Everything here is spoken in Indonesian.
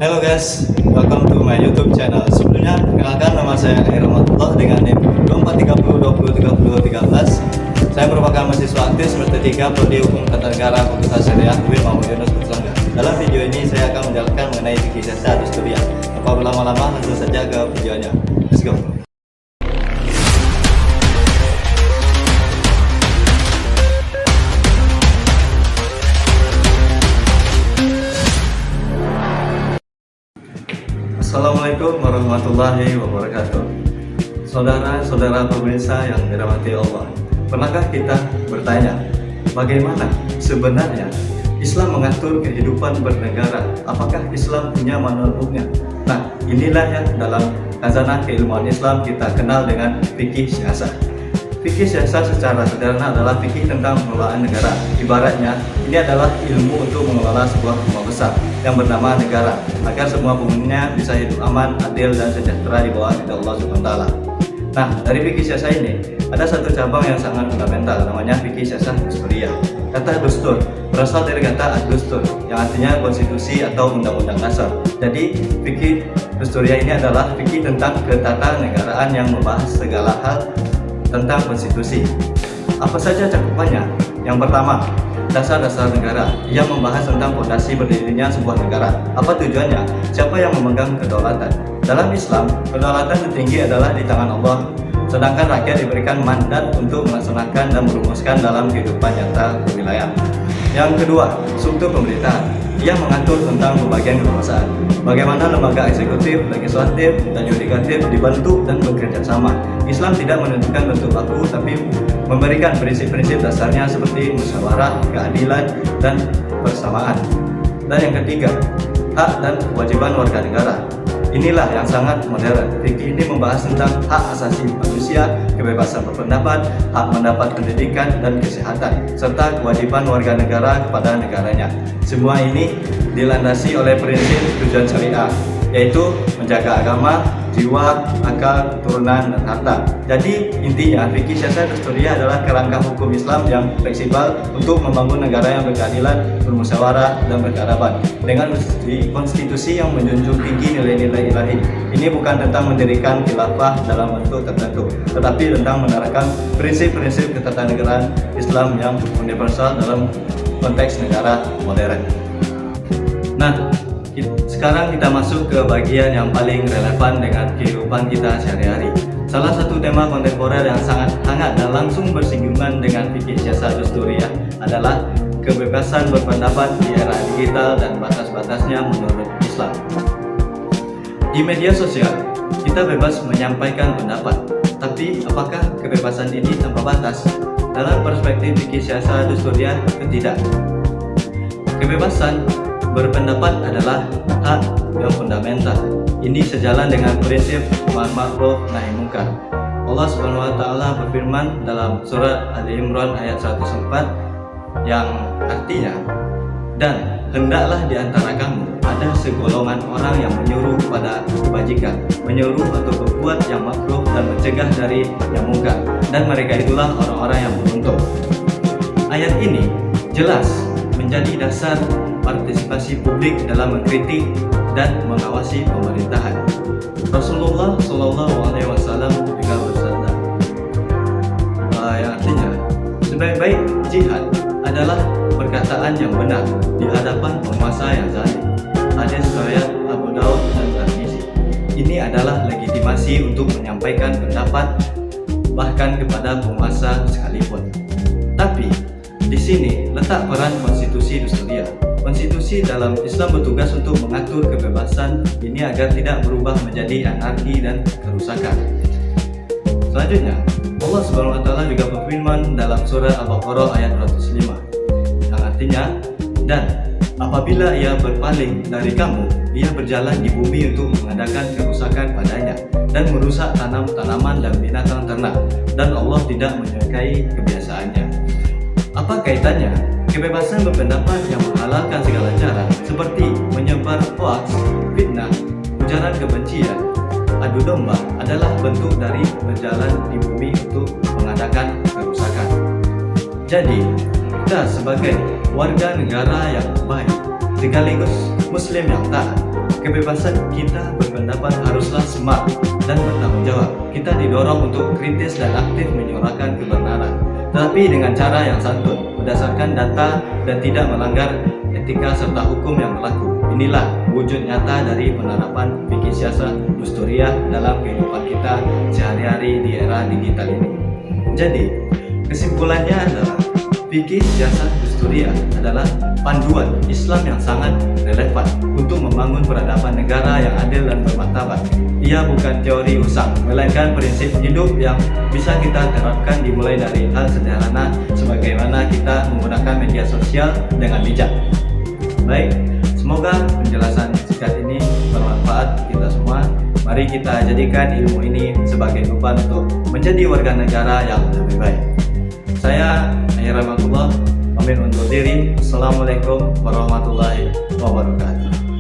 Hello guys, welcome to my YouTube channel. Sebelumnya, perkenalkan nama saya Akhir Rahmatullah dengan NIM 2430203013. Saya merupakan mahasiswa aktif semester 3 Prodi Hukum Tata Negara Fakultas Syariah UIN Muhammad Yunus Kutsangga. Dalam video ini saya akan menjelaskan mengenai fikih siasat Dusturiah. Tanpa berlama-lama, langsung saja ke videonya. Let's go. Assalamualaikum warahmatullahi wabarakatuh. Saudara-saudara pemirsa yang dirahmati Allah, pernahkah kita bertanya, bagaimana sebenarnya Islam mengatur kehidupan bernegara? Apakah Islam punya manual booknya? Nah, inilah yang dalam khazanah keilmuan Islam kita kenal dengan fikih siasat. Fikih siasat secara sederhana adalah fikih tentang pengelolaan negara. Ibaratnya, ini adalah ilmu untuk mengelola sebuah rumah besar yang bernama negara, agar semua penghuninya bisa hidup aman, adil, dan sejahtera di bawah ridha Allah Subhanahu wa Ta'ala. Nah, dari fikih siasat ini ada satu cabang yang sangat fundamental, namanya fikih siasat Dusturiah. Kata dustur berasal dari kata ad-dustur yang artinya konstitusi atau undang-undang dasar. Jadi, fikih Dusturiah ini adalah fikih tentang ketatanegaraan yang membahas segala hal tentang konstitusi. Apa saja cakupannya? Yang pertama, dasar-dasar negara. Ia membahas tentang fondasi berdirinya sebuah negara. Apa tujuannya? Siapa yang memegang kedaulatan? Dalam Islam, kedaulatan tertinggi adalah di tangan Allah, sedangkan rakyat diberikan mandat untuk melaksanakan dan merumuskan dalam kehidupan nyata wilayah. Yang kedua, struktur pemerintahan. Ia mengatur tentang pembagian kekuasaan, bagaimana lembaga eksekutif, legislatif, dan yudikatif dibentuk dan bekerja sama. Islam tidak menentukan bentuk baku, tapi memberikan prinsip-prinsip dasarnya seperti musyawarah, keadilan, dan persamaan. Dan yang ketiga, hak dan kewajiban warga negara. Inilah yang sangat modern. Fikih ini membahas tentang hak asasi manusia, kebebasan berpendapat, hak mendapat pendidikan dan kesehatan, serta kewajiban warga negara kepada negaranya. Semua ini dilandasi oleh prinsip tujuan syariah, yaitu menjaga agama, jiwa, akal, keturunan, dan harta. Jadi intinya fikih siasat Dusturiah adalah kerangka hukum Islam yang fleksibel untuk membangun negara yang berkeadilan, bermusyawarah, dan berkeadaban dengan konstitusi yang menjunjung tinggi nilai-nilai ilahi. Ini bukan tentang mendirikan khilafah dalam bentuk tertentu, tetapi tentang menerapkan prinsip-prinsip ketatanegaraan Islam yang universal dalam konteks negara modern. Nah, sekarang kita masuk ke bagian yang paling relevan dengan kehidupan kita sehari-hari. Salah satu tema kontemporer yang sangat hangat dan langsung bersinggungan dengan fikih siasat Dusturiah adalah kebebasan berpendapat di era digital dan batas-batasnya menurut Islam. Di media sosial, kita bebas menyampaikan pendapat, tapi apakah kebebasan ini tanpa batas? Dalam perspektif fikih siasat Dusturiah, tidak. Kebebasan berpendapat adalah hak yang fundamental. Ini sejalan dengan prinsip amar ma'ruf nahi munkar. Allah Subhanahu wa Ta'ala berfirman dalam surat Ali Imran ayat 104 yang artinya, dan hendaklah di antara kamu ada segolongan orang yang menyuruh kepada kebajikan, menyuruh atau berbuat yang makruh dan mencegah dari yang munkar, dan mereka itulah orang-orang yang beruntung. Ayat ini jelas menjadi dasar partisipasi publik dalam mengkritik dan mengawasi pemerintahan. Rasulullah Shallallahu Alaihi Wasallam juga bersabda, yang artinya sebaik-baik jihad adalah perkataan yang benar di hadapan penguasa yang zalim. Hadis riwayat Abu Daud dan Tirmizi. Ini adalah legitimasi untuk menyampaikan pendapat bahkan kepada penguasa sekalipun. Tapi di sini letak peran konstitusi Dusturiah. Konstitusi dalam Islam bertugas untuk mengatur kebebasan ini agar tidak berubah menjadi anarki dan kerusakan. Selanjutnya, Allah Subhanahu wa Ta'ala juga berfirman dalam surah Al-Baqarah ayat 205 yang artinya, dan apabila ia berpaling dari kamu, ia berjalan di bumi untuk mengadakan kerusakan padanya dan merusak tanaman dan binatang ternak, dan Allah tidak menyukai kebiasaannya. Apa kaitannya? Kebebasan berpendapat yang menghalalkan segala cara seperti menyebar hoaks, fitnah, ujaran kebencian, adu domba adalah bentuk dari berjalan di bumi untuk mengadakan kerusakan. Jadi, kita sebagai warga negara yang baik sekaligus muslim yang taat kebebasan kita berpendapat haruslah smart dan bertanggung jawab. Kita didorong untuk kritis dan aktif menyuarakan kebenaran, tetapi dengan cara yang santun, berdasarkan data dan tidak melanggar etika serta hukum yang berlaku. Inilah wujud nyata dari penerapan fikih siasat dusturiah dalam kehidupan kita sehari-hari di era digital ini. Jadi, kesimpulannya adalah fikih siasat dusturiah adalah panduan Islam yang sangat relevan untuk membangun peradaban negara yang adil dan bermartabat. Ia bukan teori usang, melainkan prinsip hidup yang bisa kita terapkan dimulai dari hal sederhana sebagaimana kita menggunakan media sosial dengan bijak. Baik, semoga penjelasan singkat ini bermanfaat kita semua. Mari kita jadikan ilmu ini sebagai beban untuk menjadi warga negara yang lebih baik. Saya Rahmatullah pamit undur diri. Assalamualaikum warahmatullahi wabarakatuh.